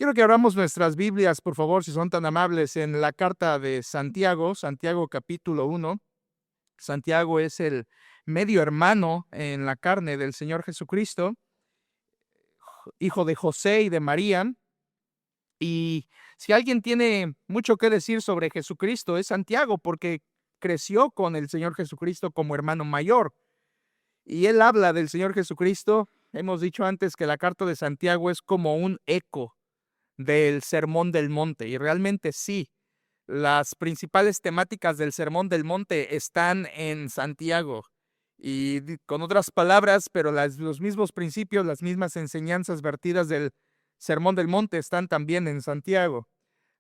Quiero que abramos nuestras Biblias, por favor, si son tan amables, en la carta de Santiago, Santiago capítulo 1. Santiago es el medio hermano en la carne del Señor Jesucristo, hijo de José y de María. Y si alguien tiene mucho que decir sobre Jesucristo, es Santiago, porque creció con el Señor Jesucristo como hermano mayor. Y él habla del Señor Jesucristo. Hemos dicho antes que la carta de Santiago es como un eco del Sermón del Monte, y realmente sí, las principales temáticas del Sermón del Monte están en Santiago. Y con otras palabras, pero los mismos principios, las mismas enseñanzas vertidas del Sermón del Monte están también en Santiago.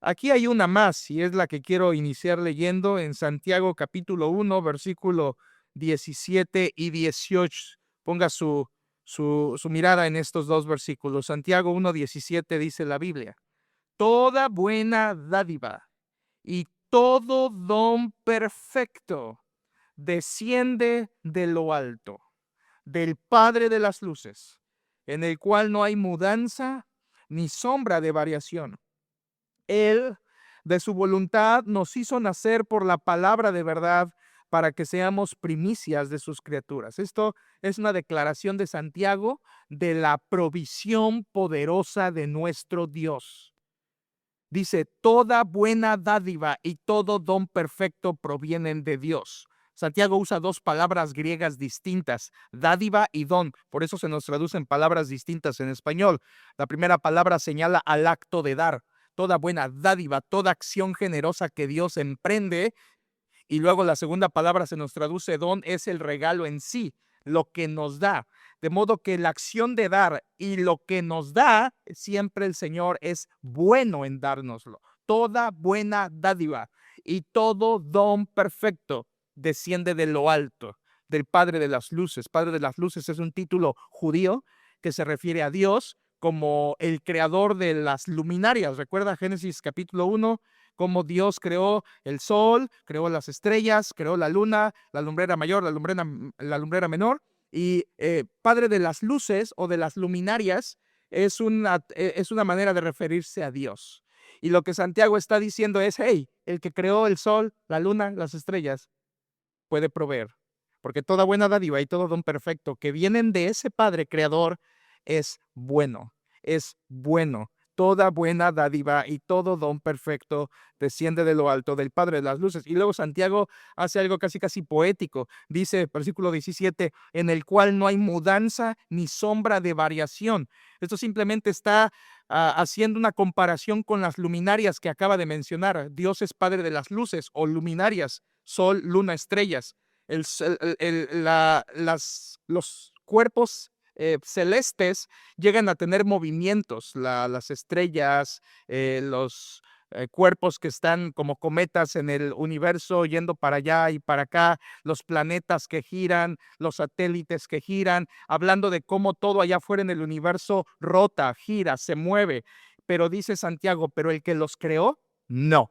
Aquí hay una más, y es la que quiero iniciar leyendo en Santiago capítulo 1, versículo 17 y 18. Ponga su mirada en estos dos versículos. Santiago 1:17 dice la Biblia: toda buena dádiva y todo don perfecto desciende de lo alto, del Padre de las luces, en el cual no hay mudanza ni sombra de variación. Él, de su voluntad, nos hizo nacer por la palabra de verdad para que seamos primicias de sus criaturas. Esto es una declaración de Santiago de la provisión poderosa de nuestro Dios. Dice: toda buena dádiva y todo don perfecto provienen de Dios. Santiago usa dos palabras griegas distintas, dádiva y don. Por eso se nos traducen palabras distintas en español. La primera palabra señala al acto de dar. Toda buena dádiva, toda acción generosa que Dios emprende. Y luego la segunda palabra se nos traduce don, es el regalo en sí, lo que nos da. De modo que la acción de dar y lo que nos da, siempre el Señor es bueno en dárnoslo. Toda buena dádiva y todo don perfecto desciende de lo alto, del Padre de las luces. Padre de las luces es un título judío que se refiere a Dios como el creador de las luminarias. Recuerda Génesis capítulo 1, cómo Dios creó el sol, creó las estrellas, creó la luna, la lumbrera mayor, la lumbrera menor. Y Padre de las luces o de las luminarias es una manera de referirse a Dios. Y lo que Santiago está diciendo es: hey, el que creó el sol, la luna, las estrellas, puede proveer. Porque toda buena dádiva y todo don perfecto que vienen de ese Padre creador es bueno, es bueno. Toda buena dádiva y todo don perfecto desciende de lo alto, del Padre de las luces. Y luego Santiago hace algo casi poético. Dice, versículo 17, en el cual no hay mudanza ni sombra de variación. Esto simplemente está haciendo una comparación con las luminarias que acaba de mencionar. Dios es Padre de las luces o luminarias, sol, luna, estrellas. Los cuerpos celestes llegan a tener movimientos, las estrellas, los cuerpos que están como cometas en el universo yendo para allá y para acá, los planetas que giran, los satélites que giran, hablando de cómo todo allá afuera en el universo rota, gira, se mueve. Pero dice Santiago, pero el que los creó, no.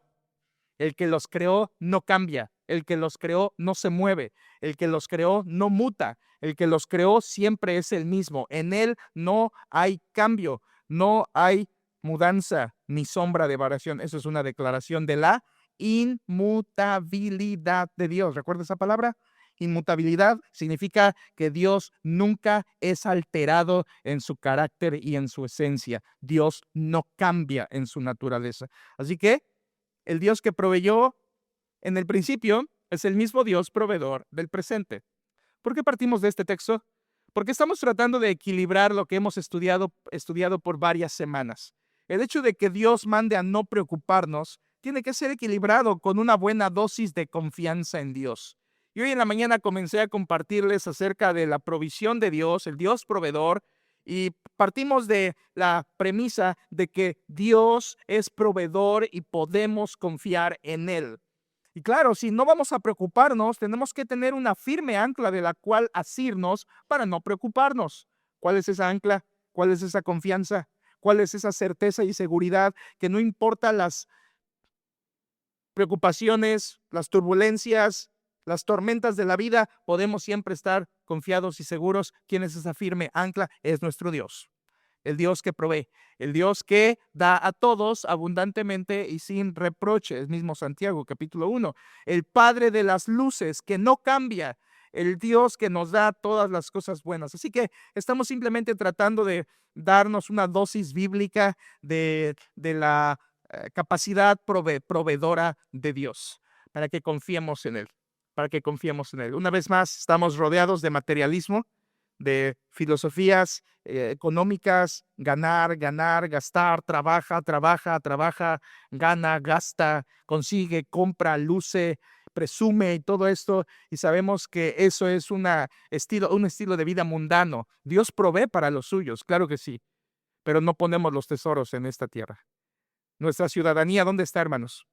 El que los creó no cambia, el que los creó no se mueve, el que los creó no muta, el que los creó siempre es el mismo. En él no hay cambio, no hay mudanza ni sombra de variación. Eso es una declaración de la inmutabilidad de Dios. ¿Recuerda esa palabra? Inmutabilidad significa que Dios nunca es alterado en su carácter y en su esencia. Dios no cambia en su naturaleza. Así que el Dios que proveyó en el principio es el mismo Dios proveedor del presente. ¿Por qué partimos de este texto? Porque estamos tratando de equilibrar lo que hemos estudiado por varias semanas. El hecho de que Dios mande a no preocuparnos tiene que ser equilibrado con una buena dosis de confianza en Dios. Y hoy en la mañana comencé a compartirles acerca de la provisión de Dios, el Dios proveedor, y partimos de la premisa de que Dios es proveedor y podemos confiar en Él. Y claro, si no vamos a preocuparnos, tenemos que tener una firme ancla de la cual asirnos para no preocuparnos. ¿Cuál es esa ancla? ¿Cuál es esa confianza? ¿Cuál es esa certeza y seguridad que no importa las preocupaciones, las turbulencias, las tormentas de la vida, podemos siempre estar confiados y seguros? ¿Quién es esa firme ancla? Es nuestro Dios. el Dios que provee, el Dios que da a todos abundantemente y sin reproche. Es mismo Santiago, capítulo 1. El Padre de las luces, que no cambia, el Dios que nos da todas las cosas buenas. Así que estamos simplemente tratando de darnos una dosis bíblica de la capacidad proveedora de Dios, para que confiemos en Él, para que confiemos en Él. Una vez más, estamos rodeados de materialismo, de filosofías económicas: ganar, ganar, gastar, trabaja, trabaja, trabaja, gana, gasta, consigue, compra, luce, presume y todo esto, y sabemos que eso es un estilo de vida mundano. Dios provee para los suyos, claro que sí, pero no ponemos los tesoros en esta tierra. Nuestra ciudadanía, ¿dónde está, hermanos?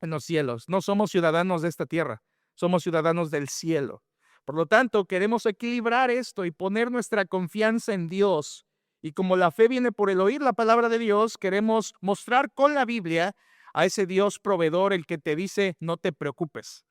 En los cielos. No somos ciudadanos de esta tierra, somos ciudadanos del cielo. Por lo tanto, queremos equilibrar esto y poner nuestra confianza en Dios. Y como la fe viene por el oír la palabra de Dios, queremos mostrar con la Biblia a ese Dios proveedor, el que te dice no te preocupes.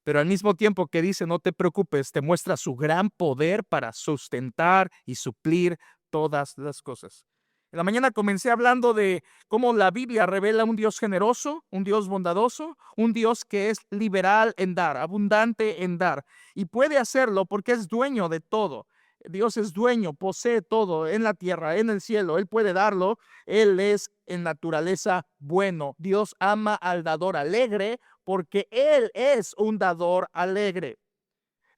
Pero al mismo tiempo que dice no te preocupes, te muestra su gran poder para sustentar y suplir todas las cosas. En la mañana comencé hablando de cómo la Biblia revela un Dios generoso, un Dios bondadoso, un Dios que es liberal en dar, abundante en dar. Y puede hacerlo porque es dueño de todo. Dios es dueño, posee todo en la tierra, en el cielo. Él puede darlo. Él es en naturaleza bueno. Dios ama al dador alegre porque Él es un dador alegre.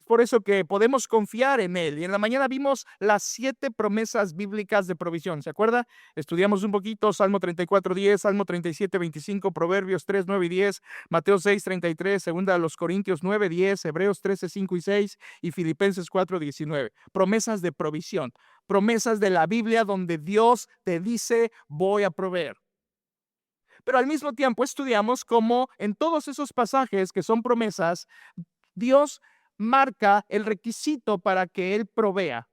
Por eso que podemos confiar en Él. Y en la mañana vimos las 7 promesas bíblicas de provisión. ¿Se acuerda? Estudiamos un poquito Salmo 34:10, Salmo 37:25, Proverbios 3:9 y 10, Mateo 6:33, segunda a los Corintios 9:10, Hebreos 13:5 y 6 y Filipenses 4:19. Promesas de provisión, promesas de la Biblia donde Dios te dice voy a proveer. Pero al mismo tiempo estudiamos cómo en todos esos pasajes que son promesas, Dios marca el requisito para que Él provea.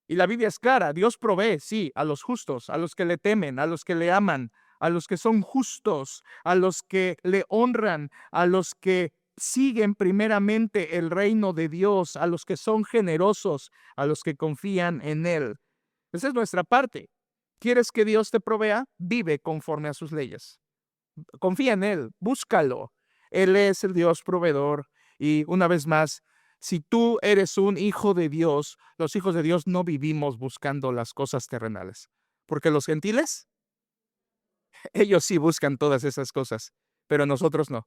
Y la Biblia es clara: Dios provee, sí, a los justos, a los que le temen, a los que le aman, a los que son justos, a los que le honran, a los que siguen primeramente el reino de Dios, a los que son generosos, a los que confían en Él. Esa es nuestra parte. ¿Quieres que Dios te provea? Vive conforme a sus leyes. Confía en Él, búscalo. Él es el Dios proveedor. Y una vez más, si tú eres un hijo de Dios, los hijos de Dios no vivimos buscando las cosas terrenales. Porque los gentiles, ellos sí buscan todas esas cosas, pero nosotros no.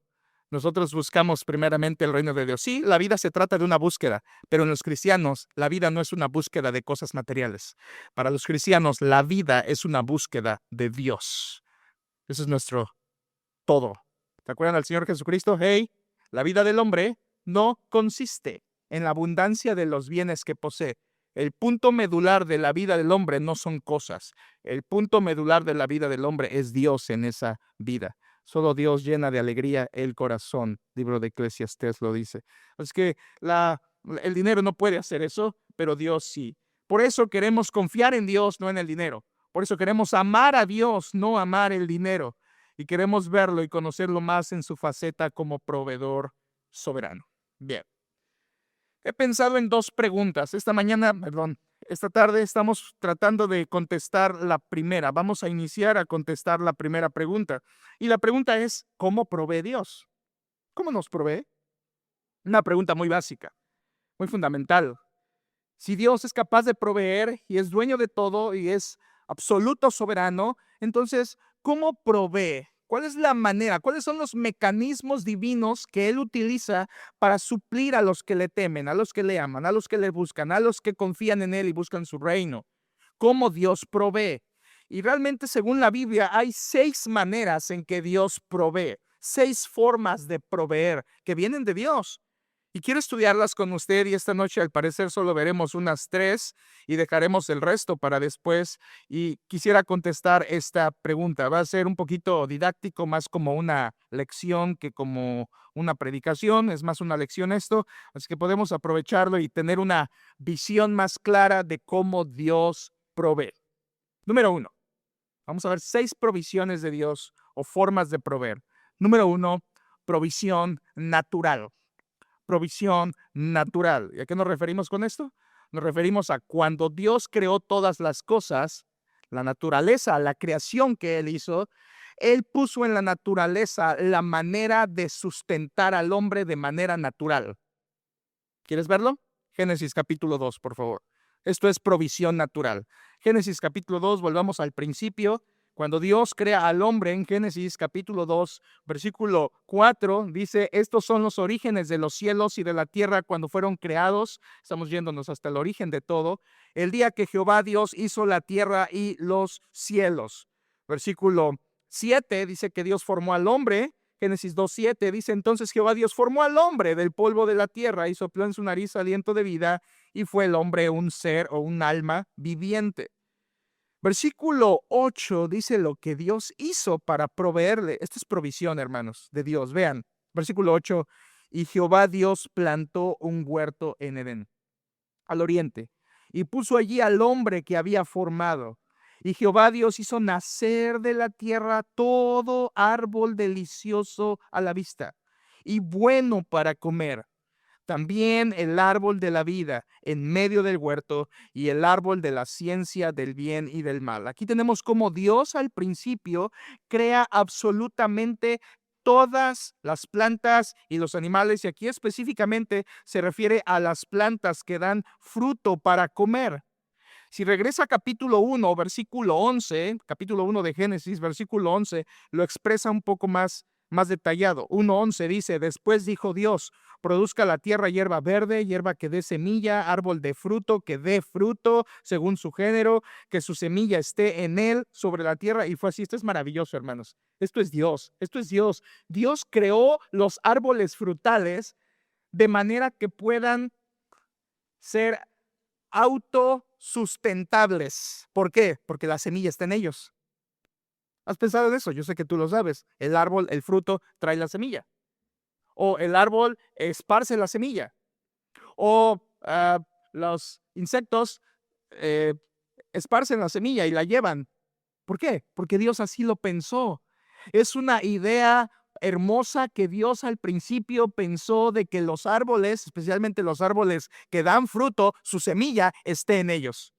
Nosotros buscamos primeramente el reino de Dios. Sí, la vida se trata de una búsqueda, pero en los cristianos la vida no es una búsqueda de cosas materiales. Para los cristianos la vida es una búsqueda de Dios. Eso es nuestro todo. ¿Se acuerdan del Señor Jesucristo? Hey, la vida del hombre no consiste en la abundancia de los bienes que posee. El punto medular de la vida del hombre no son cosas. El punto medular de la vida del hombre es Dios en esa vida. Solo Dios llena de alegría el corazón. Libro de Eclesiastés lo dice. Es que el dinero no puede hacer eso, pero Dios sí. Por eso queremos confiar en Dios, no en el dinero. Por eso queremos amar a Dios, no amar el dinero. Y queremos verlo y conocerlo más en su faceta como proveedor soberano. Bien. He pensado en 2 preguntas. Esta tarde estamos tratando de contestar la primera. Vamos a iniciar a contestar la primera pregunta. Y la pregunta es, ¿cómo provee Dios? ¿Cómo nos provee? Una pregunta muy básica, muy fundamental. Si Dios es capaz de proveer y es dueño de todo y es absoluto soberano, entonces, ¿cómo provee? ¿Cuál es la manera? ¿Cuáles son los mecanismos divinos que Él utiliza para suplir a los que le temen, a los que le aman, a los que le buscan, a los que confían en Él y buscan su reino? ¿Cómo Dios provee? Y realmente, según la Biblia, hay 6 maneras en que Dios provee, 6 formas de proveer que vienen de Dios. Y quiero estudiarlas con usted, y esta noche al parecer solo veremos unas 3 y dejaremos el resto para después. Y quisiera contestar esta pregunta. Va a ser un poquito didáctico, más como una lección que como una predicación. Es más una lección esto, así que podemos aprovecharlo y tener una visión más clara de cómo Dios provee. Número 1. Vamos a ver 6 provisiones de Dios o formas de proveer. Número 1, provisión natural. Provisión natural. ¿Y a qué nos referimos con esto? Nos referimos a cuando Dios creó todas las cosas, la naturaleza, la creación que Él hizo. Él puso en la naturaleza la manera de sustentar al hombre de manera natural. ¿Quieres verlo? Génesis capítulo 2, por favor. Esto es provisión natural. Génesis capítulo 2, volvamos al principio. Cuando Dios crea al hombre en Génesis capítulo 2, versículo 4, dice, estos son los orígenes de los cielos y de la tierra cuando fueron creados. Estamos yéndonos hasta el origen de todo. El día que Jehová Dios hizo la tierra y los cielos. Versículo 7 dice que Dios formó al hombre. Génesis 2:7 dice, entonces Jehová Dios formó al hombre del polvo de la tierra y sopló en su nariz aliento de vida y fue el hombre un ser o un alma viviente. Versículo 8 dice lo que Dios hizo para proveerle. Esta es provisión, hermanos, de Dios. Vean, versículo 8, y Jehová Dios plantó un huerto en Edén, al oriente, y puso allí al hombre que había formado. Y Jehová Dios hizo nacer de la tierra todo árbol delicioso a la vista y bueno para comer. También el árbol de la vida en medio del huerto y el árbol de la ciencia del bien y del mal. Aquí tenemos cómo Dios al principio crea absolutamente todas las plantas y los animales, y aquí específicamente se refiere a las plantas que dan fruto para comer. Si regresa a capítulo 1, versículo 11, capítulo 1 de Génesis, versículo 11, lo expresa un poco más detallado. 1:11 dice, después dijo Dios, produzca la tierra hierba verde, hierba que dé semilla, árbol de fruto que dé fruto según su género, que su semilla esté en él sobre la tierra. Y fue así. Esto es maravilloso, hermanos. Esto es Dios. Esto es Dios. Dios creó los árboles frutales de manera que puedan ser autosustentables. ¿Por qué? Porque la semilla está en ellos. ¿Has pensado en eso? Yo sé que tú lo sabes. El árbol, el fruto, trae la semilla. O el árbol esparce la semilla. O los insectos esparcen la semilla y la llevan. ¿Por qué? Porque Dios así lo pensó. Es una idea hermosa que Dios al principio pensó de que los árboles, especialmente los árboles que dan fruto, su semilla esté en ellos.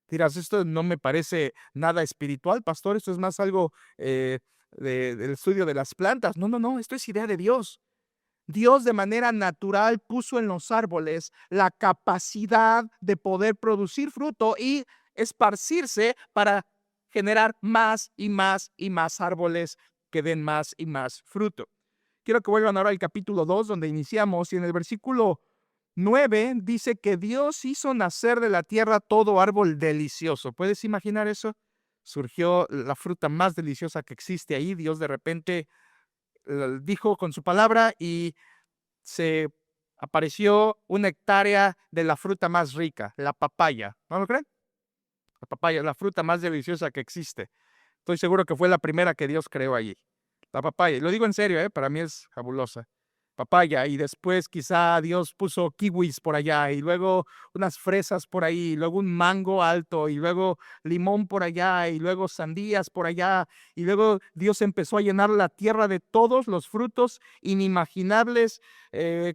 Dirás, esto no me parece nada espiritual, pastor, esto es más algo del estudio de las plantas. No, no, no, esto es idea de Dios. Dios de manera natural puso en los árboles la capacidad de poder producir fruto y esparcirse para generar más y más y más árboles que den más y más fruto. Quiero que vuelvan ahora al capítulo 2, donde iniciamos, y en el versículo 9 dice que Dios hizo nacer de la tierra todo árbol delicioso. ¿Puedes imaginar eso? Surgió la fruta más deliciosa que existe ahí. Dios de repente dijo con su palabra y se apareció una hectárea de la fruta más rica, la papaya. ¿No lo creen? La papaya es la fruta más deliciosa que existe. Estoy seguro que fue la primera que Dios creó allí. La papaya. Y lo digo en serio, para mí es fabulosa. Papaya. Y después quizá Dios puso kiwis por allá. Y luego unas fresas por ahí. Y luego un mango alto. Y luego limón por allá. Y luego sandías por allá. Y luego Dios empezó a llenar la tierra de todos los frutos inimaginables.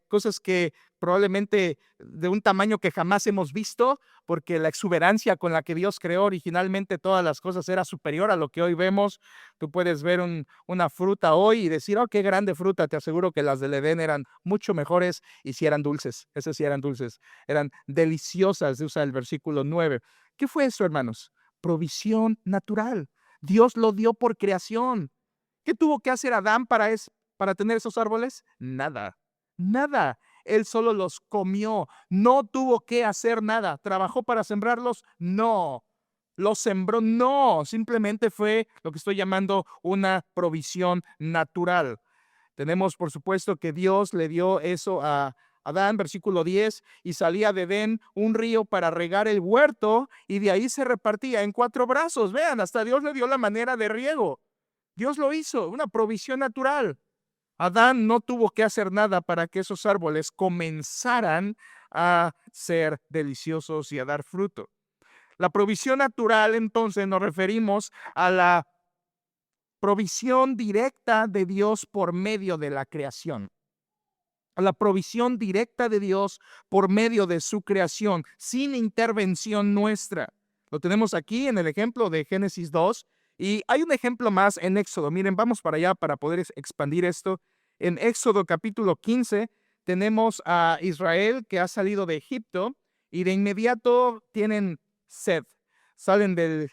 Cosas que probablemente de un tamaño que jamás hemos visto, porque la exuberancia con la que Dios creó originalmente todas las cosas era superior a lo que hoy vemos. Tú puedes ver una fruta hoy y decir, oh, qué grande fruta. Te aseguro que las del Edén eran mucho mejores y sí eran dulces. Esas sí eran dulces. Eran deliciosas, usa el versículo 9. ¿Qué fue eso, hermanos? Provisión natural. Dios lo dio por creación. ¿Qué tuvo que hacer Adán para tener esos árboles? Nada. Nada. Él solo los comió. No tuvo que hacer nada. ¿Trabajó para sembrarlos? No. ¿Los sembró? No. Simplemente fue lo que estoy llamando una provisión natural. Tenemos, por supuesto, que Dios le dio eso a Adán, versículo 10, y salía de Edén un río para regar el huerto, y de ahí se repartía en 4 brazos. Vean, hasta Dios le dio la manera de riego. Dios lo hizo, una provisión natural. Adán no tuvo que hacer nada para que esos árboles comenzaran a ser deliciosos y a dar fruto. La provisión natural, entonces, nos referimos a la provisión directa de Dios por medio de la creación. a la provisión directa de Dios por medio de su creación, sin intervención nuestra. Lo tenemos aquí en el ejemplo de Génesis 2, y hay un ejemplo más en Éxodo. Miren, vamos para allá para poder expandir esto. En Éxodo capítulo 15 tenemos a Israel que ha salido de Egipto y de inmediato tienen sed. Salen del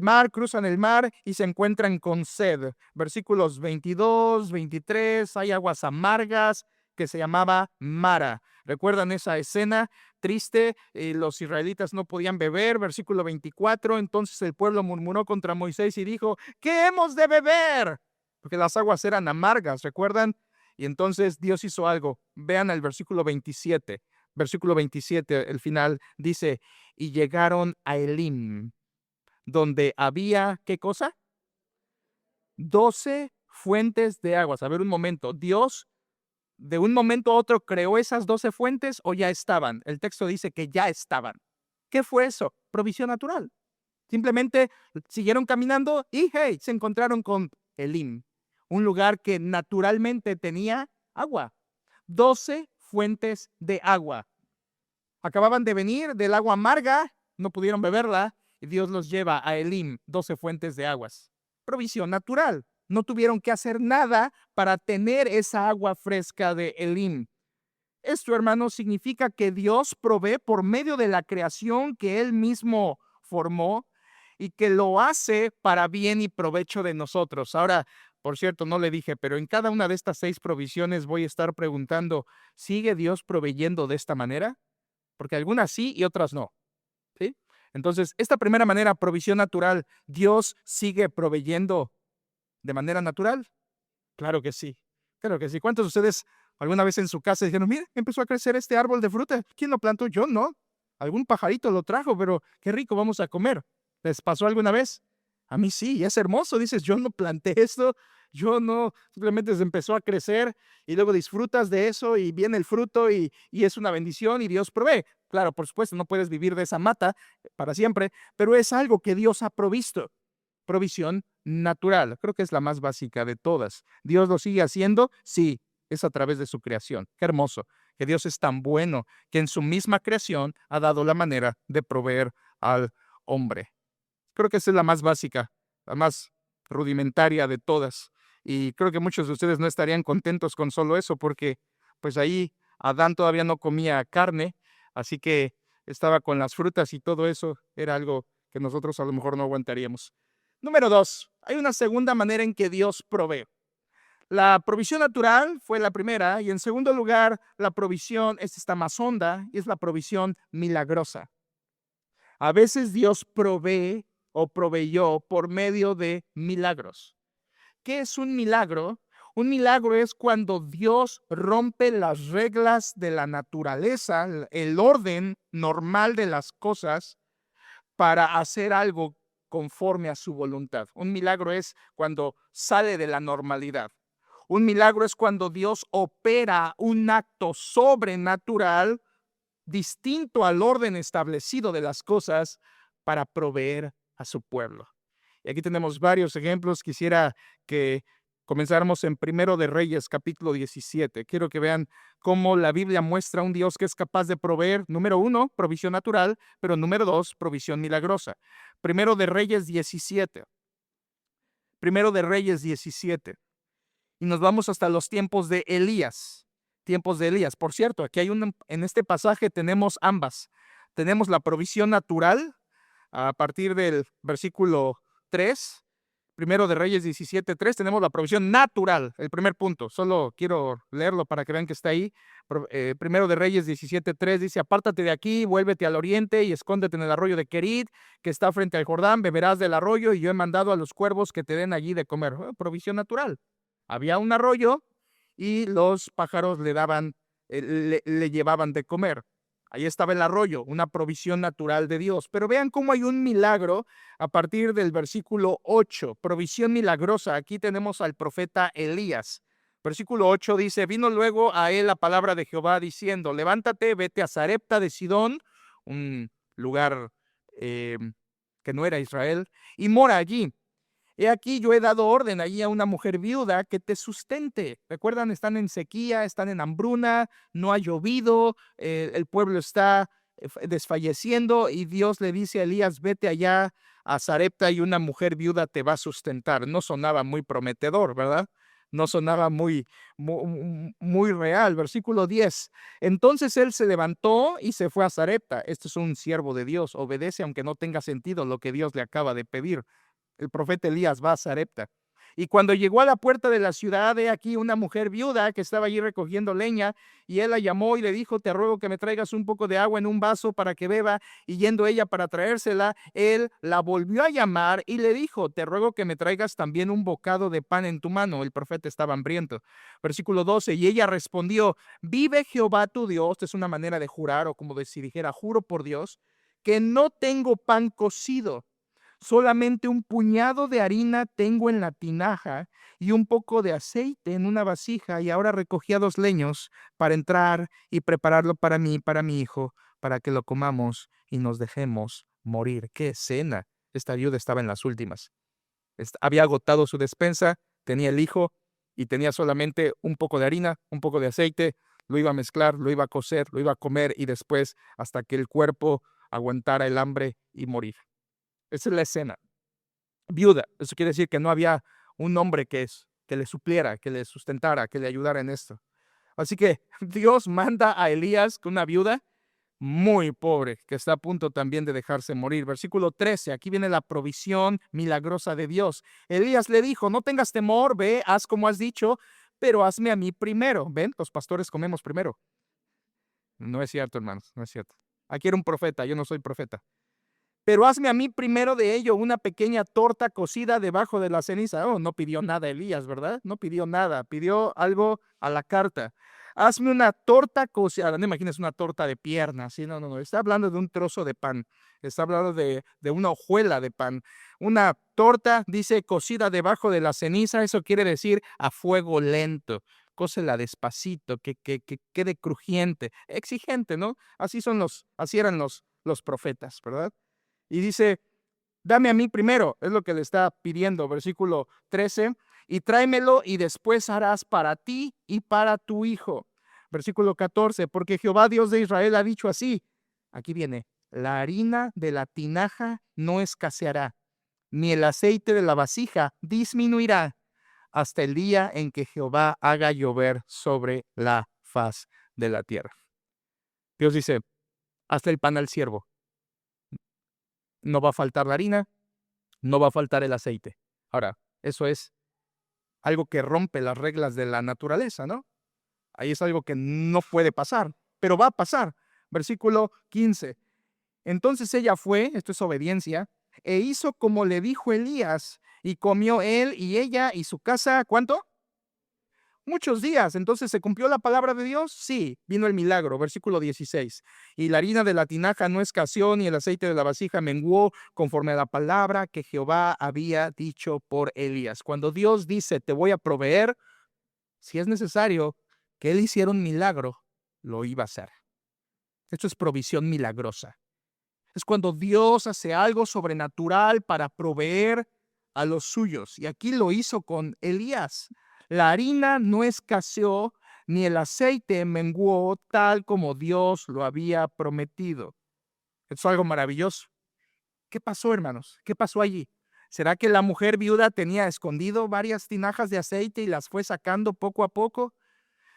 mar, cruzan el mar y se encuentran con sed. Versículos 22, 23, hay aguas amargas que se llamaba Mara. ¿Recuerdan esa escena triste? Los israelitas no podían beber. Versículo 24, entonces el pueblo murmuró contra Moisés y dijo, ¿qué hemos de beber? Porque las aguas eran amargas, ¿recuerdan? Y entonces Dios hizo algo. Vean el versículo 27. Versículo 27, el final, dice, y llegaron a Elim, donde había, ¿qué cosa? 12 fuentes de aguas. A ver, un momento. ¿Dios de un momento a otro creó esas 12 fuentes o ya estaban? El texto dice que ya estaban. ¿Qué fue eso? Provisión natural. Simplemente siguieron caminando y, hey, se encontraron con Elim, un lugar que naturalmente tenía agua. 12 fuentes de agua. Acababan de venir del agua amarga, no pudieron beberla, y Dios los lleva a Elim, 12 fuentes de aguas. Provisión natural. No tuvieron que hacer nada para tener esa agua fresca de Elim. Esto, hermanos, significa que Dios provee por medio de la creación que Él mismo formó y que lo hace para bien y provecho de nosotros. Ahora, por cierto, no le dije, pero en cada una de estas 6 provisiones voy a estar preguntando, ¿sigue Dios proveyendo de esta manera? Porque algunas sí y otras no, ¿sí? Entonces, esta primera manera, provisión natural, ¿Dios sigue proveyendo de manera natural? Claro que sí, claro que sí. ¿Cuántos de ustedes alguna vez en su casa dijeron, mira, empezó a crecer este árbol de fruta? ¿Quién lo plantó? Yo no. Algún pajarito lo trajo, pero qué rico, vamos a comer. ¿Les pasó alguna vez? A mí sí, y es hermoso. Dices, yo no planté esto, yo no, simplemente se empezó a crecer y luego disfrutas de eso y viene el fruto y es una bendición y Dios provee. Claro, por supuesto, no puedes vivir de esa mata para siempre, pero es algo que Dios ha provisto. Provisión natural. Creo que es la más básica de todas. ¿Dios lo sigue haciendo? Sí, es a través de su creación. Qué hermoso, que Dios es tan bueno que en su misma creación ha dado la manera de proveer al hombre. Creo que esa es la más básica, la más rudimentaria de todas. Y creo que muchos de ustedes no estarían contentos con solo eso, porque pues ahí Adán todavía no comía carne, así que estaba con las frutas y todo eso era algo que nosotros a lo mejor no aguantaríamos. Número 2, hay una segunda manera en que Dios provee. La provisión natural fue la primera, y en segundo lugar, la provisión, esta está más honda, y es la provisión milagrosa. A veces Dios provee o proveyó por medio de milagros. ¿Qué es un milagro? Un milagro es cuando Dios rompe las reglas de la naturaleza, el orden normal de las cosas, para hacer algo conforme a su voluntad. Un milagro es cuando sale de la normalidad. Un milagro es cuando Dios opera un acto sobrenatural distinto al orden establecido de las cosas para proveer a su pueblo. Y aquí tenemos varios ejemplos. Quisiera que comenzáramos en Primero de Reyes, capítulo 17. Quiero que vean cómo la Biblia muestra un Dios que es capaz de proveer, número 1, provisión natural, pero número 2, provisión milagrosa. Primero de Reyes 17. Primero de Reyes 17. Y nos vamos hasta los tiempos de Elías. Tiempos de Elías. Por cierto, aquí hay en este pasaje tenemos ambas. Tenemos la provisión natural a partir del versículo 3. Primero de Reyes 17:3, tenemos la provisión natural, el primer punto. Solo quiero leerlo para que vean que está ahí. Primero de Reyes 17:3 dice, apártate de aquí, vuélvete al oriente y escóndete en el arroyo de Querit, que está frente al Jordán, beberás del arroyo y yo he mandado a los cuervos que te den allí de comer. Provisión natural. Había un arroyo y los pájaros le daban, le llevaban de comer. Ahí estaba el arroyo, una provisión natural de Dios. Pero vean cómo hay un milagro a partir del versículo 8, provisión milagrosa. Aquí tenemos al profeta Elías. Versículo 8 dice, vino luego a él la palabra de Jehová diciendo, levántate, vete a Sarepta de Sidón, un lugar que no era Israel, y mora allí. he aquí yo he dado orden allí a una mujer viuda que te sustente. Recuerdan, están en sequía, están en hambruna, no ha llovido, el pueblo está desfalleciendo y Dios le dice a Elías, vete allá a Sarepta y una mujer viuda te va a sustentar. No sonaba muy prometedor, ¿verdad? No sonaba muy real. Versículo 10. Entonces él se levantó y se fue a Sarepta. Este es un siervo de Dios. Obedece aunque no tenga sentido lo que Dios le acaba de pedir. El profeta Elías va a Sarepta. Y cuando llegó a la puerta de la ciudad, he aquí una mujer viuda que estaba allí recogiendo leña, y él la llamó y le dijo, te ruego que me traigas un poco de agua en un vaso para que beba. Y yendo ella para traérsela, él la volvió a llamar y le dijo, te ruego que me traigas también un bocado de pan en tu mano. El profeta estaba hambriento. Versículo 12, y ella respondió, vive Jehová tu Dios. Esta es una manera de jurar, o como si dijera, juro por Dios, que no tengo pan cocido. Solamente un puñado de harina tengo en la tinaja y un poco de aceite en una vasija, y ahora recogía 2 leños para entrar y prepararlo para mí y para mi hijo, para que lo comamos y nos dejemos morir. ¡Qué escena! Esta viuda estaba en las últimas. Había agotado su despensa, tenía el hijo y tenía solamente un poco de harina, un poco de aceite, lo iba a mezclar, lo iba a cocer, lo iba a comer y después hasta que el cuerpo aguantara el hambre y morir. Esa es la escena. Viuda, eso quiere decir que no había un hombre que le supliera, que le sustentara, que le ayudara en esto. Así que Dios manda a Elías con una viuda muy pobre, que está a punto también de dejarse morir. Versículo 13, aquí viene la provisión milagrosa de Dios. Elías le dijo, no tengas temor, ve, haz como has dicho, pero hazme a mí primero. ¿Ven? Los pastores comemos primero. No es cierto, hermanos, no es cierto. Aquí era un profeta, yo no soy profeta. Pero hazme a mí primero de ello una pequeña torta cocida debajo de la ceniza. Oh, no pidió nada Elías, ¿verdad? No pidió nada, pidió algo a la carta. Hazme una torta cocida. No imagines una torta de pierna, ¿sí? No. Está hablando de un trozo de pan. Está hablando de una hojuela de pan. Una torta, dice, cocida debajo de la ceniza. Eso quiere decir a fuego lento. Cócela despacito, que quede crujiente, exigente, ¿no? Así eran los profetas, ¿verdad? Y dice, dame a mí primero, es lo que le está pidiendo, versículo 13, y tráemelo y después harás para ti y para tu hijo. Versículo 14, porque Jehová Dios de Israel ha dicho así, aquí viene, la harina de la tinaja no escaseará, ni el aceite de la vasija disminuirá, hasta el día en que Jehová haga llover sobre la faz de la tierra. Dios dice, hasta el pan al siervo. No va a faltar la harina, no va a faltar el aceite. Ahora, eso es algo que rompe las reglas de la naturaleza, ¿no? Ahí es algo que no puede pasar, pero va a pasar. Versículo 15. Entonces ella fue, esto es obediencia, e hizo como le dijo Elías, y comió él y ella y su casa, ¿cuánto? Muchos días. Entonces, ¿se cumplió la palabra de Dios? Sí, vino el milagro. Versículo 16. Y la harina de la tinaja no escaseó, ni el aceite de la vasija menguó, conforme a la palabra que Jehová había dicho por Elías. Cuando Dios dice, te voy a proveer, si es necesario que él hiciera un milagro, lo iba a hacer. Esto es provisión milagrosa. Es cuando Dios hace algo sobrenatural para proveer a los suyos. Y aquí lo hizo con Elías. La harina no escaseó, ni el aceite menguó, tal como Dios lo había prometido. Es algo maravilloso. ¿Qué pasó, hermanos? ¿Qué pasó allí? ¿Será que la mujer viuda tenía escondido varias tinajas de aceite y las fue sacando poco a poco?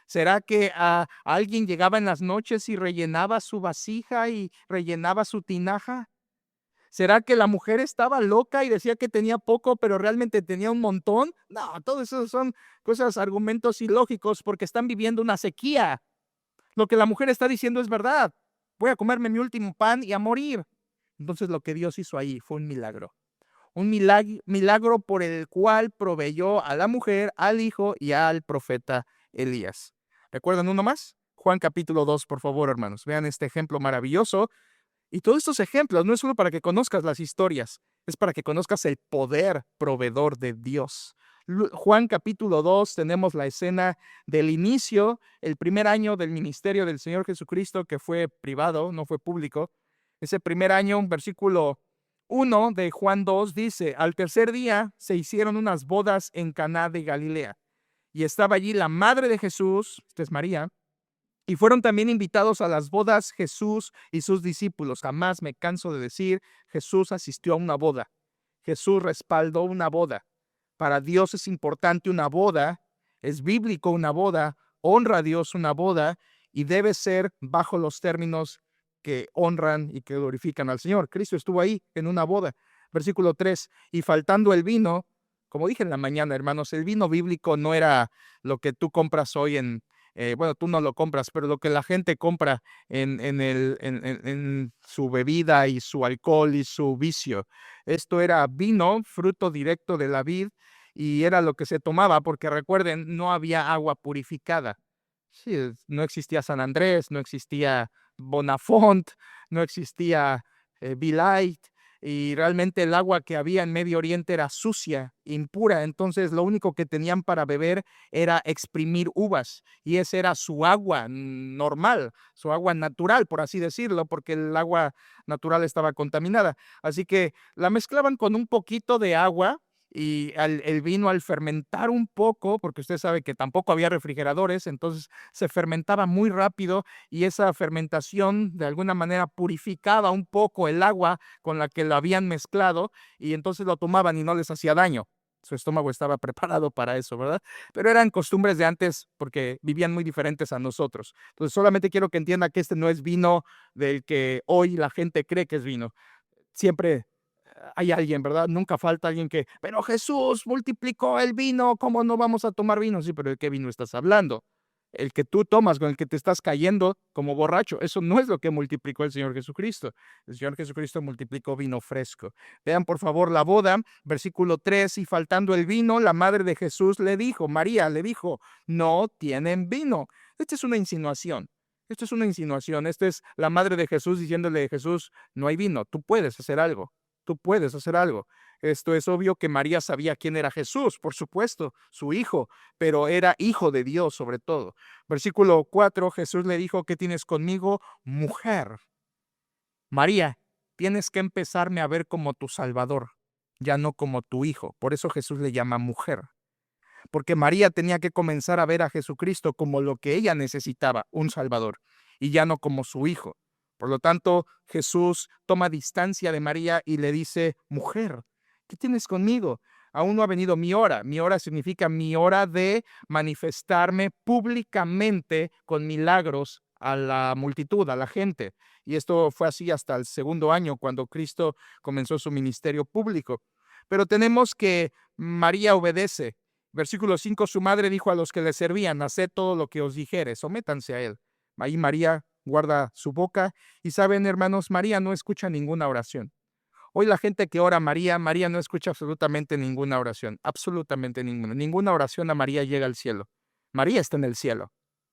¿Será que alguien llegaba en las noches y rellenaba su vasija y rellenaba su tinaja? ¿Será que la mujer estaba loca y decía que tenía poco, pero realmente tenía un montón? No, todo eso son cosas, argumentos ilógicos, porque están viviendo una sequía. Lo que la mujer está diciendo es verdad. Voy a comerme mi último pan y a morir. Entonces lo que Dios hizo ahí fue un milagro. Un milagro por el cual proveyó a la mujer, al hijo y al profeta Elías. ¿Recuerdan uno más? Juan capítulo 2, por favor, hermanos. Vean este ejemplo maravilloso. Y todos estos ejemplos no es solo para que conozcas las historias, es para que conozcas el poder proveedor de Dios. Juan capítulo 2 tenemos la escena del inicio, el primer año del ministerio del Señor Jesucristo, que fue privado, no fue público. Ese primer año, versículo 1 de Juan 2 dice, al tercer día se hicieron unas bodas en Caná de Galilea, y estaba allí la madre de Jesús, esta es María, y fueron también invitados a las bodas Jesús y sus discípulos. Jamás me canso de decir, Jesús asistió a una boda. Jesús respaldó una boda. Para Dios es importante una boda, es bíblico una boda, honra a Dios una boda y debe ser bajo los términos que honran y que glorifican al Señor. Cristo estuvo ahí en una boda. Versículo 3, y faltando el vino, como dije en la mañana, hermanos, el vino bíblico no era lo que tú compras hoy bueno, tú no lo compras, pero lo que la gente compra en su bebida y su alcohol y su vicio. Esto era vino, fruto directo de la vid, y era lo que se tomaba, porque recuerden, no había agua purificada. Sí, no existía San Andrés, no existía Bonafont, no existía Be-Light, y realmente el agua que había en Medio Oriente era sucia, impura. Entonces lo único que tenían para beber era exprimir uvas, y esa era su agua normal, su agua natural, por así decirlo, porque el agua natural estaba contaminada. Así que la mezclaban con un poquito de agua, y el vino, al fermentar un poco, porque usted sabe que tampoco había refrigeradores, entonces se fermentaba muy rápido, y esa fermentación de alguna manera purificaba un poco el agua con la que lo habían mezclado, y entonces lo tomaban y no les hacía daño. Su estómago estaba preparado para eso, ¿verdad? Pero eran costumbres de antes porque vivían muy diferentes a nosotros. Entonces solamente quiero que entienda que este no es vino del que hoy la gente cree que es vino. Siempre hay alguien, ¿verdad? Nunca falta alguien que, pero Jesús multiplicó el vino, ¿cómo no vamos a tomar vino? Sí, pero ¿de qué vino estás hablando? El que tú tomas, con el que te estás cayendo como borracho, eso no es lo que multiplicó el Señor Jesucristo. El Señor Jesucristo multiplicó vino fresco. Vean por favor la boda, versículo 3, y faltando el vino, la madre de Jesús le dijo, María le dijo, no tienen vino. Esta es una insinuación. Esto es una insinuación. Esta es la madre de Jesús diciéndole a Jesús, no hay vino, tú puedes hacer algo. Tú puedes hacer algo. Esto es obvio que María sabía quién era Jesús, por supuesto, su hijo, pero era hijo de Dios sobre todo. Versículo 4, Jesús le dijo, ¿qué tienes conmigo, mujer? María, tienes que empezarme a ver como tu Salvador, ya no como tu hijo. Por eso Jesús le llama mujer, porque María tenía que comenzar a ver a Jesucristo como lo que ella necesitaba, un Salvador, y ya no como su hijo. Por lo tanto, Jesús toma distancia de María y le dice, mujer, ¿qué tienes conmigo? Aún no ha venido mi hora. Mi hora significa mi hora de manifestarme públicamente con milagros a la multitud, a la gente. Y esto fue así hasta el segundo año, cuando Cristo comenzó su ministerio público. Pero tenemos que María obedece. Versículo 5, su madre dijo a los que le servían, haced todo lo que os dijere, sométanse a él. Ahí María guarda su boca, y saben, hermanos, María no escucha ninguna oración. Hoy la gente que ora a María, María no escucha absolutamente ninguna oración, absolutamente ninguna. Ninguna oración a María llega al cielo. María está en el cielo.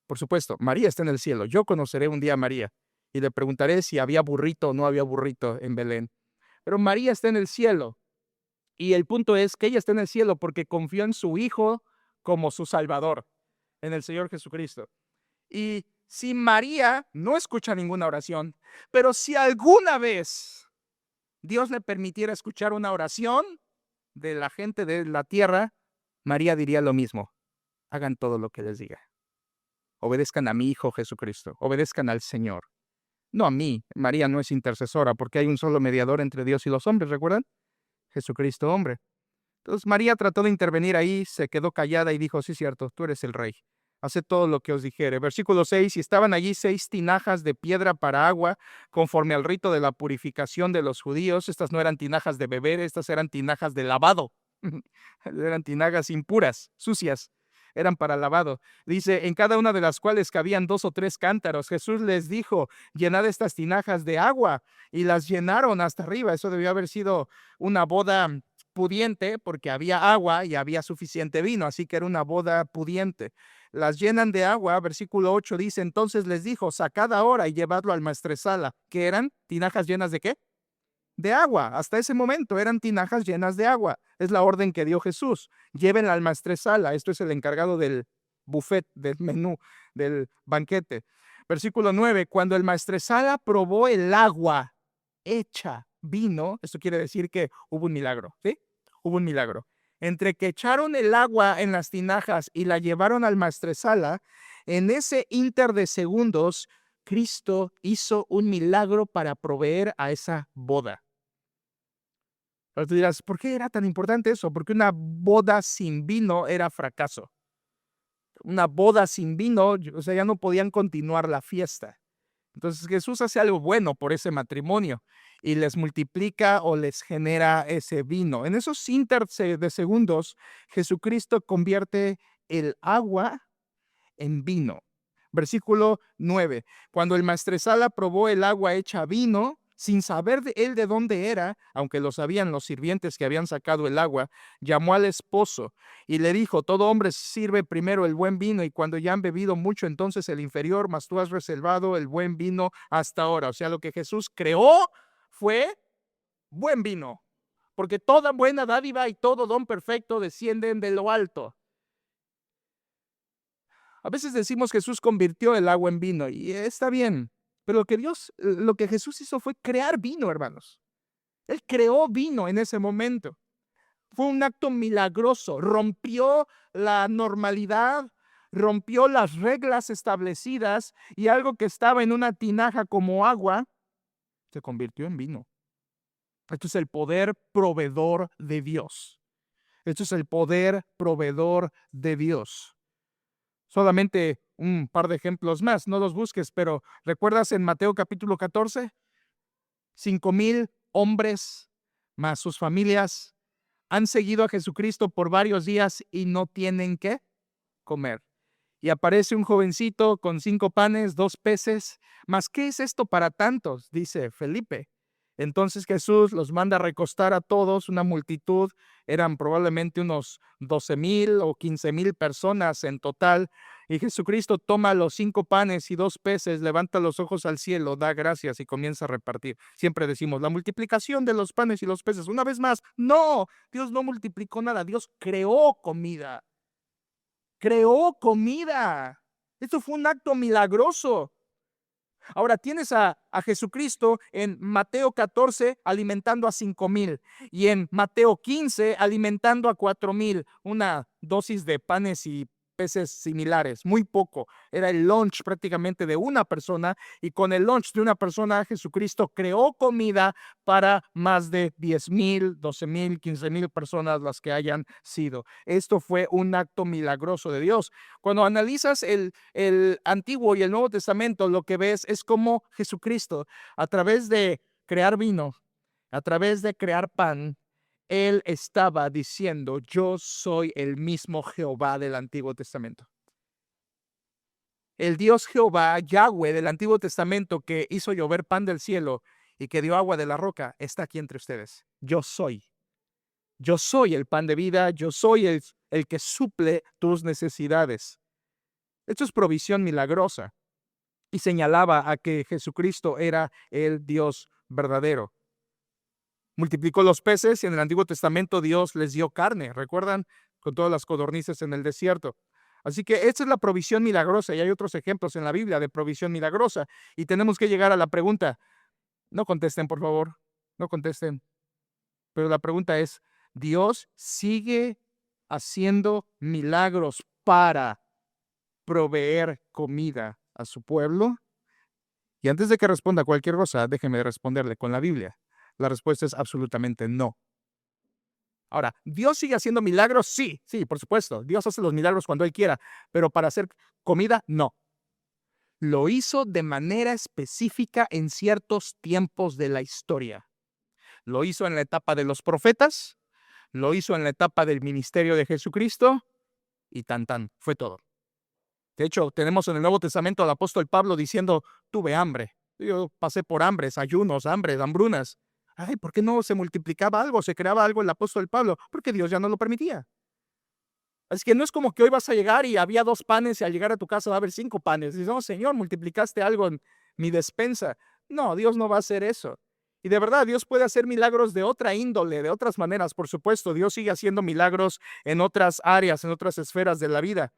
Por supuesto, María está en el cielo. Yo conoceré un día a María y le preguntaré si había burrito o no había burrito en Belén. Pero María está en el cielo. Y el punto es que ella está en el cielo porque confió en su Hijo como su Salvador, en el Señor Jesucristo. Y si María no escucha ninguna oración, pero si alguna vez Dios le permitiera escuchar una oración de la gente de la tierra, María diría lo mismo. Hagan todo lo que les diga. Obedezcan a mi Hijo Jesucristo. Obedezcan al Señor. No a mí. María no es intercesora porque hay un solo mediador entre Dios y los hombres, ¿recuerdan? Jesucristo hombre. Entonces María trató de intervenir ahí, se quedó callada y dijo, sí, cierto, tú eres el rey. Haced todo lo que os dijere. Versículo 6, y estaban allí 6 tinajas de piedra para agua, conforme al rito de la purificación de los judíos. Estas no eran tinajas de beber, estas eran tinajas de lavado. Eran tinajas impuras, sucias. Eran para lavado. Dice, en cada una de las cuales cabían 2 o 3 cántaros. Jesús les dijo, llenad estas tinajas de agua. Y las llenaron hasta arriba. Eso debió haber sido una boda pudiente, porque había agua y había suficiente vino, así que era una boda pudiente. Las llenan de agua, versículo 8 dice, entonces les dijo, sacad ahora y llevadlo al maestresala. ¿Qué eran? ¿Tinajas llenas de qué? De agua. Hasta ese momento eran tinajas llenas de agua. Es la orden que dio Jesús. Llévenla al maestresala. Esto es el encargado del buffet, del menú, del banquete. Versículo 9, cuando el maestresala probó el agua hecha vino, esto quiere decir que hubo un milagro, ¿sí? Hubo un milagro. Entre que echaron el agua en las tinajas y la llevaron al maestresala, en ese inter de segundos, Cristo hizo un milagro para proveer a esa boda. Pero tú dirás, ¿por qué era tan importante eso? Porque una boda sin vino era fracaso. Una boda sin vino, o sea, ya no podían continuar la fiesta. Entonces Jesús hace algo bueno por ese matrimonio y les multiplica o les genera ese vino. En esos inter de segundos, Jesucristo convierte el agua en vino. Versículo 9. Cuando el maestresala probó el agua hecha vino, sin saber él de dónde era, aunque lo sabían los sirvientes que habían sacado el agua, llamó al esposo y le dijo: todo hombre sirve primero el buen vino, y cuando ya han bebido mucho, entonces el inferior, mas tú has reservado el buen vino hasta ahora. O sea, lo que Jesús creó fue buen vino, porque toda buena dádiva y todo don perfecto descienden de lo alto. A veces decimos Jesús convirtió el agua en vino y está bien, pero lo que Jesús hizo fue crear vino, hermanos. Él creó vino en ese momento. Fue un acto milagroso, rompió la normalidad, rompió las reglas establecidas, y algo que estaba en una tinaja como agua se convirtió en vino. Esto es el poder proveedor de Dios. Esto es el poder proveedor de Dios. Solamente un par de ejemplos más, no los busques, pero ¿recuerdas en Mateo capítulo 14? 5,000 hombres más sus familias han seguido a Jesucristo por varios días y no tienen qué comer. Y aparece un jovencito con 5 panes, 2 peces. ¿Mas qué es esto para tantos?, dice Felipe. Entonces Jesús los manda a recostar a todos, una multitud, eran probablemente unos 12,000 o 15,000 personas en total, y Jesucristo toma los 5 panes y 2 peces, levanta los ojos al cielo, da gracias y comienza a repartir. Siempre decimos, la multiplicación de los panes y los peces. Una vez más, no, Dios no multiplicó nada, Dios creó comida. Creó comida. Esto fue un acto milagroso. Ahora tienes a Jesucristo en Mateo 14 alimentando a 5,000 y en Mateo 15 alimentando a 4,000. Una dosis de panes y peces similares, muy poco. Era el lunch prácticamente de una persona, y con el lunch de una persona Jesucristo creó comida para más de 10,000, 12,000, 15,000 personas, las que hayan sido. Esto fue un acto milagroso de Dios. Cuando analizas el Antiguo y el Nuevo Testamento, lo que ves es cómo Jesucristo, a través de crear vino, a través de crear pan, él estaba diciendo: yo soy el mismo Jehová del Antiguo Testamento. El Dios Jehová, Yahweh del Antiguo Testamento, que hizo llover pan del cielo y que dio agua de la roca, está aquí entre ustedes. Yo soy. Yo soy el pan de vida, yo soy el que suple tus necesidades. Esto es provisión milagrosa, y señalaba a que Jesucristo era el Dios verdadero. Multiplicó los peces y en el Antiguo Testamento Dios les dio carne, ¿recuerdan? Con todas las codornices en el desierto. Así que esta es la provisión milagrosa, y hay otros ejemplos en la Biblia de provisión milagrosa. Y tenemos que llegar a la pregunta. No contesten, por favor. No contesten. Pero la pregunta es, ¿Dios sigue haciendo milagros para proveer comida a su pueblo? Y antes de que responda cualquier cosa, déjeme responderle con la Biblia. La respuesta es absolutamente no. Ahora, ¿Dios sigue haciendo milagros? Sí, sí, por supuesto. Dios hace los milagros cuando Él quiera, pero para hacer comida, no. Lo hizo de manera específica en ciertos tiempos de la historia. Lo hizo en la etapa de los profetas, lo hizo en la etapa del ministerio de Jesucristo, y fue todo. De hecho, tenemos en el Nuevo Testamento al apóstol Pablo diciendo: tuve hambre. Yo pasé por hambres, ayunos, hambrunas. Ay, ¿por qué no se multiplicaba algo, se creaba algo el apóstol Pablo? Porque Dios ya no lo permitía. Así que no es como que hoy vas a llegar y había 2 panes y al llegar a tu casa va a haber 5 panes. Y dices: no, Señor, multiplicaste algo en mi despensa. No, Dios no va a hacer eso. Y de verdad, Dios puede hacer milagros de otra índole, de otras maneras. Por supuesto, Dios sigue haciendo milagros en otras áreas, en otras esferas de la vida.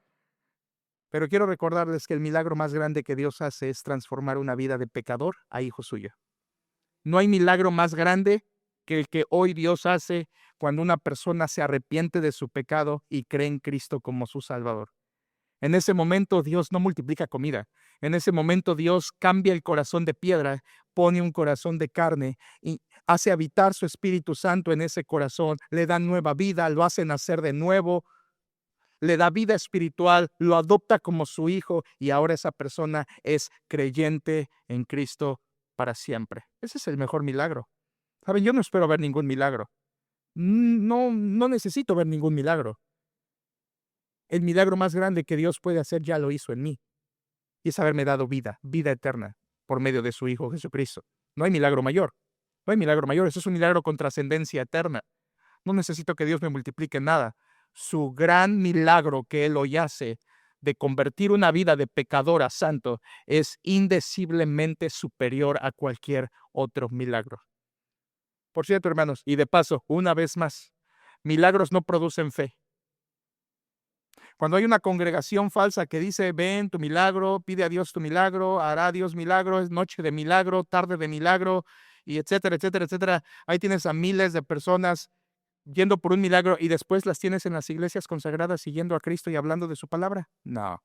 Pero quiero recordarles que el milagro más grande que Dios hace es transformar una vida de pecador a hijo suyo. No hay milagro más grande que el que hoy Dios hace cuando una persona se arrepiente de su pecado y cree en Cristo como su Salvador. En ese momento Dios no multiplica comida. En ese momento Dios cambia el corazón de piedra, pone un corazón de carne y hace habitar su Espíritu Santo en ese corazón, le da nueva vida, lo hace nacer de nuevo, le da vida espiritual, lo adopta como su hijo y ahora esa persona es creyente en Cristo para siempre. Ese es el mejor milagro. Saben, yo no espero ver ningún milagro. No necesito ver ningún milagro. El milagro más grande que Dios puede hacer ya lo hizo en mí. Y es haberme dado vida, vida eterna, por medio de su Hijo Jesucristo. No hay milagro mayor. No hay milagro mayor. Eso es un milagro con trascendencia eterna. No necesito que Dios me multiplique nada. Su gran milagro que Él hoy hace de convertir una vida de pecador a santo es indeciblemente superior a cualquier otro milagro. Por cierto, hermanos, y de paso, una vez más, milagros no producen fe. Cuando hay una congregación falsa que dice, ven tu milagro, pide a Dios tu milagro, hará Dios milagro, es noche de milagro, tarde de milagro, y etcétera, etcétera, etcétera. Ahí tienes a miles de personas yendo por un milagro y después las tienes en las iglesias consagradas siguiendo a Cristo y hablando de su palabra. No.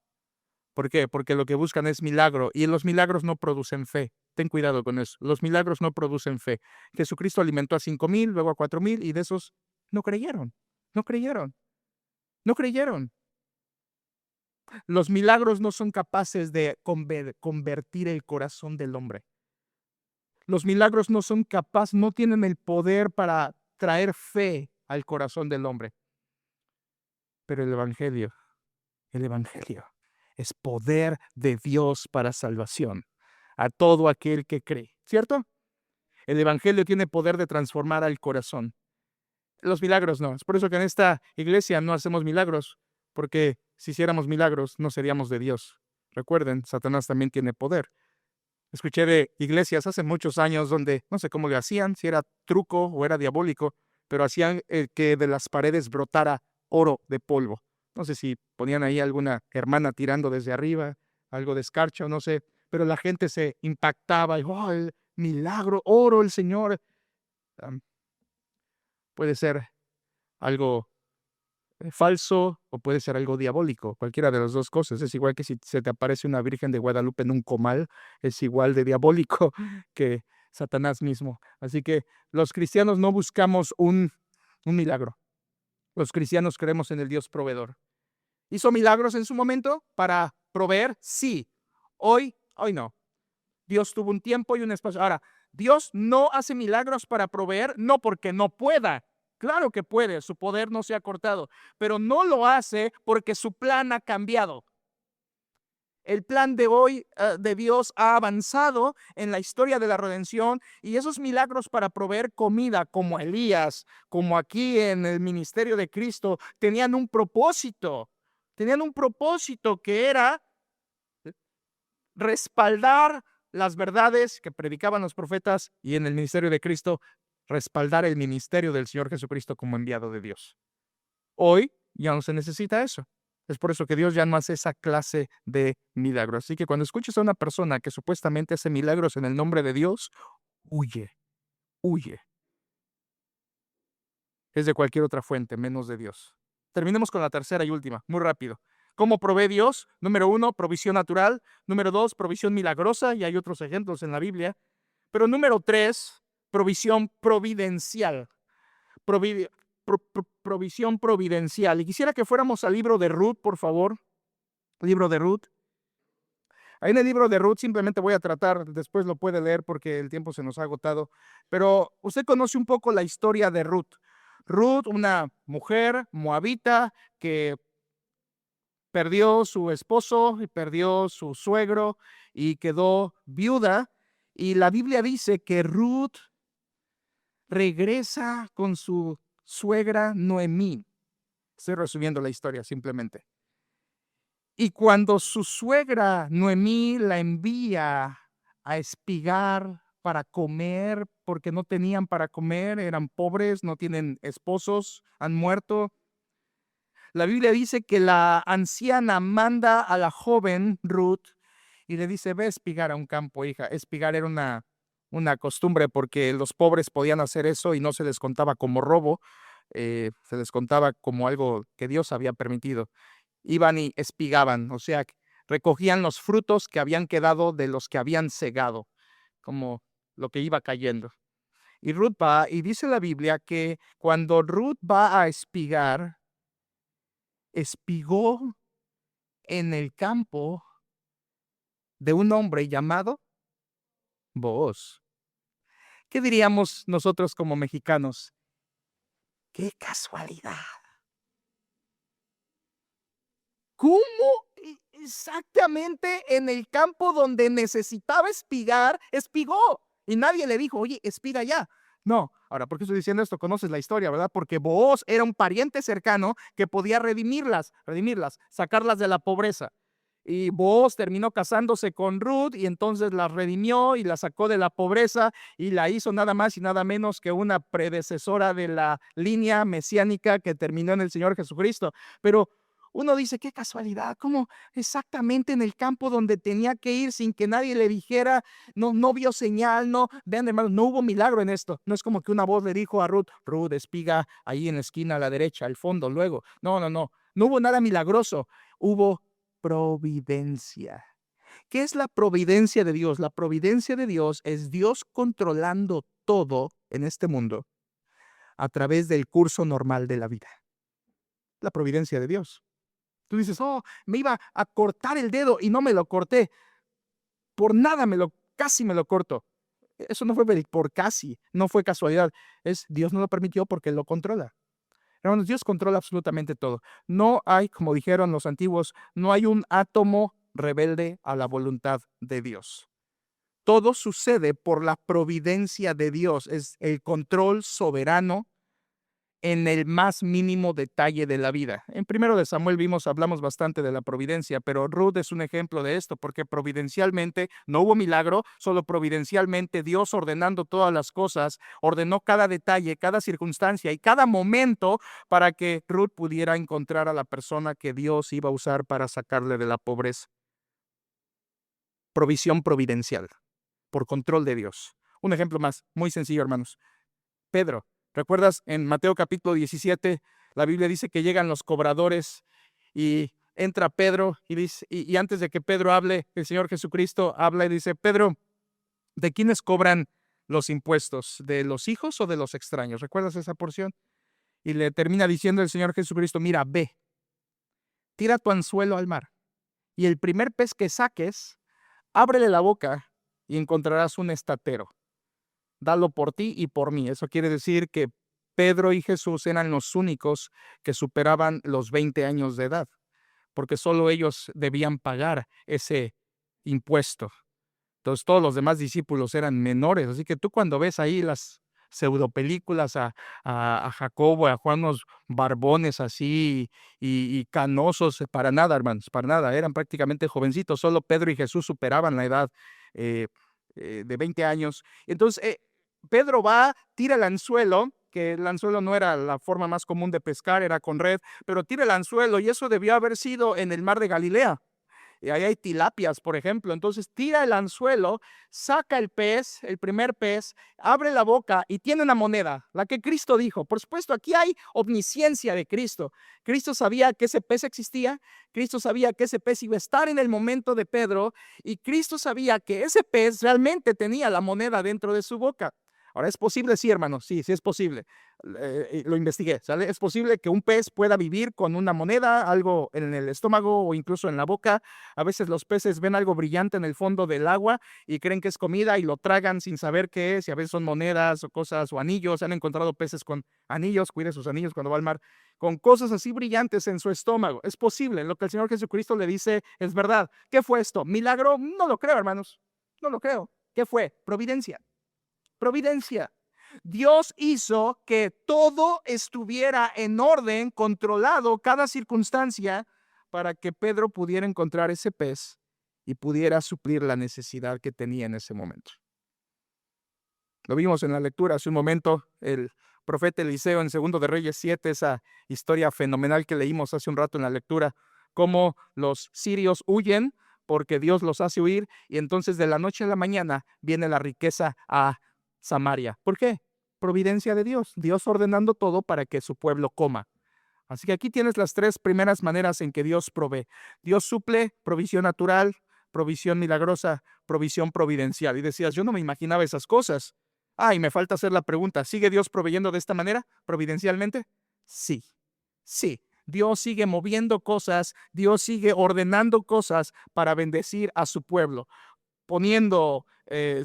¿Por qué? Porque lo que buscan es milagro y los milagros no producen fe. Ten cuidado con eso. Los milagros no producen fe. Jesucristo alimentó a 5,000, luego a 4,000 y de esos no creyeron. No creyeron. No creyeron. Los milagros no son capaces de convertir el corazón del hombre. Los milagros no son capaces, no tienen el poder para traer fe al corazón del hombre. Pero el Evangelio es poder de Dios para salvación a todo aquel que cree, ¿cierto? El Evangelio tiene poder de transformar al corazón. Los milagros no. Es por eso que en esta iglesia no hacemos milagros, porque si hiciéramos milagros no seríamos de Dios. Recuerden, Satanás también tiene poder. Escuché de iglesias hace muchos años donde no sé cómo lo hacían, si era truco o era diabólico, pero hacían que de las paredes brotara oro de polvo. No sé si ponían ahí alguna hermana tirando desde arriba, algo de escarcha o no sé, pero la gente se impactaba y, oh, el milagro, oro, el Señor. Puede ser algo falso o puede ser algo diabólico, cualquiera de las dos cosas. Es igual que si se te aparece una Virgen de Guadalupe en un comal, es igual de diabólico que Satanás mismo. Así que los cristianos no buscamos un milagro. Los cristianos creemos en el Dios proveedor. ¿Hizo milagros en su momento para proveer? Sí. Hoy no. Dios tuvo un tiempo y un espacio. Ahora, Dios no hace milagros para proveer, no porque no pueda. Claro que puede, su poder no se ha cortado, pero no lo hace porque su plan ha cambiado. El plan de hoy de Dios ha avanzado en la historia de la redención y esos milagros para proveer comida, como Elías, como aquí en el ministerio de Cristo, tenían un propósito. Tenían un propósito que era respaldar las verdades que predicaban los profetas y en el ministerio de Cristo, respaldar el ministerio del Señor Jesucristo como enviado de Dios. Hoy ya no se necesita eso. Es por eso que Dios ya no hace esa clase de milagros. Así que cuando escuches a una persona que supuestamente hace milagros en el nombre de Dios, huye, huye. Es de cualquier otra fuente, menos de Dios. Terminemos con la tercera y última, muy rápido. ¿Cómo provee Dios? Número 1, provisión natural. Número 2, provisión milagrosa, y hay otros ejemplos en la Biblia. Pero número 3, provisión providencial. Provisión providencial. Y quisiera que fuéramos al libro de Ruth, por favor. Libro de Ruth. Ahí en el libro de Ruth simplemente voy a tratar, después lo puede leer porque el tiempo se nos ha agotado, pero usted conoce un poco la historia de Ruth. Ruth, una mujer moabita que perdió su esposo y perdió su suegro y quedó viuda. Y la Biblia dice que Ruth regresa con su suegra Noemí. Estoy resumiendo la historia simplemente. Y cuando su suegra Noemí la envía a espigar para comer, porque no tenían para comer, eran pobres, no tienen esposos, han muerto. La Biblia dice que la anciana manda a la joven Ruth y le dice, ve a espigar a un campo, hija. Espigar era una costumbre porque los pobres podían hacer eso y no se les contaba como robo, se les contaba como algo que Dios había permitido. Iban y espigaban, o sea, recogían los frutos que habían quedado de los que habían segado, como lo que iba cayendo. Y Ruth va y dice la Biblia que cuando Ruth va a espigar, espigó en el campo de un hombre llamado Booz. ¿Qué diríamos nosotros como mexicanos? ¡Qué casualidad! ¿Cómo exactamente en el campo donde necesitaba espigar, espigó? Y nadie le dijo, oye, espiga ya. No. Ahora, ¿por qué estoy diciendo esto? Conoces la historia, ¿verdad? Porque Booz era un pariente cercano que podía redimirlas, sacarlas de la pobreza. Y Booz terminó casándose con Ruth y entonces la redimió y la sacó de la pobreza y la hizo nada más y nada menos que una predecesora de la línea mesiánica que terminó en el Señor Jesucristo. Pero uno dice, qué casualidad, cómo exactamente en el campo donde tenía que ir sin que nadie le dijera, no vio señal, no, vean hermanos, no hubo milagro en esto. No es como que una voz le dijo a Ruth, Ruth, espiga ahí en la esquina a la derecha, al fondo, luego. No hubo nada milagroso, hubo providencia. ¿Qué es la providencia de Dios? La providencia de Dios es Dios controlando todo en este mundo a través del curso normal de la vida. La providencia de Dios. Tú dices, oh, me iba a cortar el dedo y no me lo corté. Por nada casi me lo corto. Eso no fue por casi, no fue casualidad. Dios no lo permitió porque Él lo controla. Hermanos, Dios controla absolutamente todo. No hay, como dijeron los antiguos, no hay un átomo rebelde a la voluntad de Dios. Todo sucede por la providencia de Dios. Es el control soberano en el más mínimo detalle de la vida. En primero de Samuel hablamos bastante de la providencia, pero Ruth es un ejemplo de esto, porque providencialmente no hubo milagro, solo providencialmente Dios ordenando todas las cosas, ordenó cada detalle, cada circunstancia y cada momento para que Ruth pudiera encontrar a la persona que Dios iba a usar para sacarle de la pobreza. Provisión providencial, por control de Dios. Un ejemplo más, muy sencillo, hermanos. Pedro. ¿Recuerdas en Mateo capítulo 17? La Biblia dice que llegan los cobradores y entra Pedro y dice, y antes de que Pedro hable, el Señor Jesucristo habla y dice, Pedro, ¿de quiénes cobran los impuestos? ¿De los hijos o de los extraños? ¿Recuerdas esa porción? Y le termina diciendo el Señor Jesucristo, mira, ve, tira tu anzuelo al mar y el primer pez que saques, ábrele la boca y encontrarás un estatero. Dalo por ti y por mí. Eso quiere decir que Pedro y Jesús eran los únicos que superaban los 20 años de edad, porque solo ellos debían pagar ese impuesto. Entonces todos los demás discípulos eran menores, así que tú cuando ves ahí las pseudopelículas a Jacobo, a Juan, unos barbones así y canosos, para nada, hermanos, para nada, eran prácticamente jovencitos, solo Pedro y Jesús superaban la edad de 20 años. Entonces, Pedro va, tira el anzuelo, que el anzuelo no era la forma más común de pescar, era con red, pero tira el anzuelo y eso debió haber sido en el mar de Galilea. Y ahí hay tilapias, por ejemplo. Entonces tira el anzuelo, saca el pez, el primer pez, abre la boca y tiene una moneda, la que Cristo dijo. Por supuesto, aquí hay omnisciencia de Cristo. Cristo sabía que ese pez existía, Cristo sabía que ese pez iba a estar en el momento de Pedro y Cristo sabía que ese pez realmente tenía la moneda dentro de su boca. Ahora, ¿es posible? Sí, hermano, sí es posible. Lo investigué, ¿sale? Es posible que un pez pueda vivir con una moneda, algo en el estómago o incluso en la boca. A veces los peces ven algo brillante en el fondo del agua y creen que es comida y lo tragan sin saber qué es, y a veces son monedas o cosas o anillos. Han encontrado peces con anillos, cuide sus anillos cuando va al mar, con cosas así brillantes en su estómago. Es posible, lo que el Señor Jesucristo le dice es verdad. ¿Qué fue esto? ¿Milagro? No lo creo, hermanos, no lo creo. ¿Qué fue? Providencia. Providencia. Dios hizo que todo estuviera en orden, controlado, cada circunstancia, para que Pedro pudiera encontrar ese pez y pudiera suplir la necesidad que tenía en ese momento. Lo vimos en la lectura hace un momento, el profeta Eliseo en 2 de Reyes 7, esa historia fenomenal que leímos hace un rato en la lectura, cómo los sirios huyen porque Dios los hace huir y entonces de la noche a la mañana viene la riqueza a Samaria. ¿Por qué? Providencia de Dios, Dios ordenando todo para que su pueblo coma. Así que aquí tienes las tres primeras maneras en que Dios provee. Dios suple, provisión natural, provisión milagrosa, provisión providencial. Y decías, yo no me imaginaba esas cosas. Y me falta hacer la pregunta, ¿sigue Dios proveyendo de esta manera, providencialmente? Sí, sí. Dios sigue moviendo cosas, Dios sigue ordenando cosas para bendecir a su pueblo, poniendo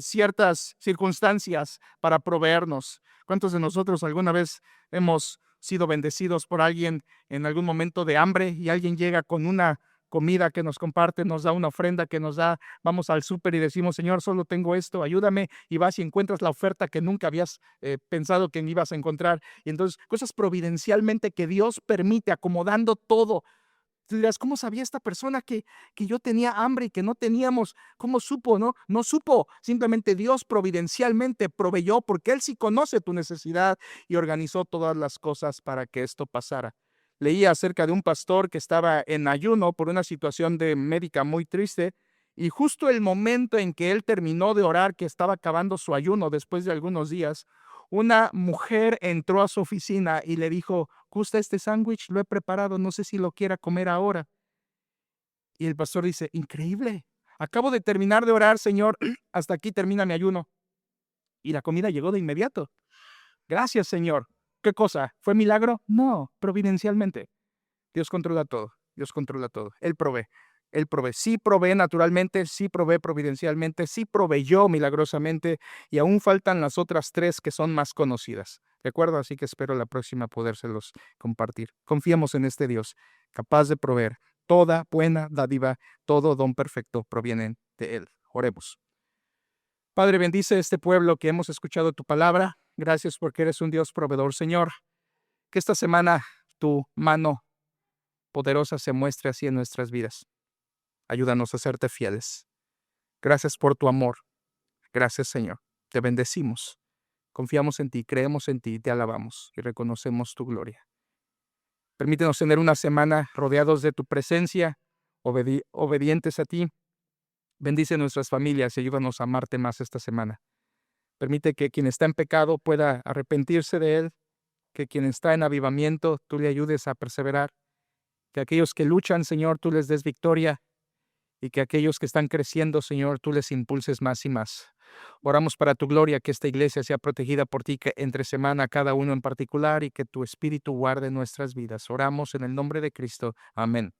ciertas circunstancias para proveernos. ¿Cuántos de nosotros alguna vez hemos sido bendecidos por alguien en algún momento de hambre y alguien llega con una comida que nos comparte, nos da una ofrenda que nos da, vamos al súper y decimos, Señor, solo tengo esto, ayúdame, y vas y encuentras la oferta que nunca habías pensado que ibas a encontrar? Y entonces, cosas providencialmente que Dios permite, acomodando todo. Tú dirás, ¿cómo sabía esta persona que yo tenía hambre y que no teníamos? ¿Cómo supo? No supo. Simplemente Dios providencialmente proveyó porque Él sí conoce tu necesidad y organizó todas las cosas para que esto pasara. Leía acerca de un pastor que estaba en ayuno por una situación médica muy triste y justo el momento en que él terminó de orar, que estaba acabando su ayuno después de algunos días, una mujer entró a su oficina y le dijo, ¿gusta este sándwich? Lo he preparado, no sé si lo quiera comer ahora. Y el pastor dice, increíble, acabo de terminar de orar, Señor, hasta aquí termina mi ayuno. Y la comida llegó de inmediato. Gracias, Señor. ¿Qué cosa? ¿Fue milagro? No, providencialmente. Dios controla todo, Dios controla todo. Él provee. Él provee. Sí provee naturalmente, sí provee providencialmente, sí proveyó milagrosamente y aún faltan las otras tres que son más conocidas. ¿De acuerdo? Así que espero la próxima podérselos compartir. Confiamos en este Dios, capaz de proveer toda buena dádiva, todo don perfecto provienen de Él. Oremos. Padre, bendice este pueblo que hemos escuchado tu palabra. Gracias porque eres un Dios proveedor, Señor. Que esta semana tu mano poderosa se muestre así en nuestras vidas. Ayúdanos a serte fieles. Gracias por tu amor. Gracias, Señor. Te bendecimos. Confiamos en ti, creemos en ti, te alabamos y reconocemos tu gloria. Permítenos tener una semana rodeados de tu presencia, obedientes a ti. Bendice nuestras familias y ayúdanos a amarte más esta semana. Permite que quien está en pecado pueda arrepentirse de él, que quien está en avivamiento, tú le ayudes a perseverar, que aquellos que luchan, Señor, tú les des victoria, y que aquellos que están creciendo, Señor, tú les impulses más y más. Oramos para tu gloria, que esta iglesia sea protegida por ti, que entre semana cada uno en particular, y que tu Espíritu guarde nuestras vidas. Oramos en el nombre de Cristo. Amén.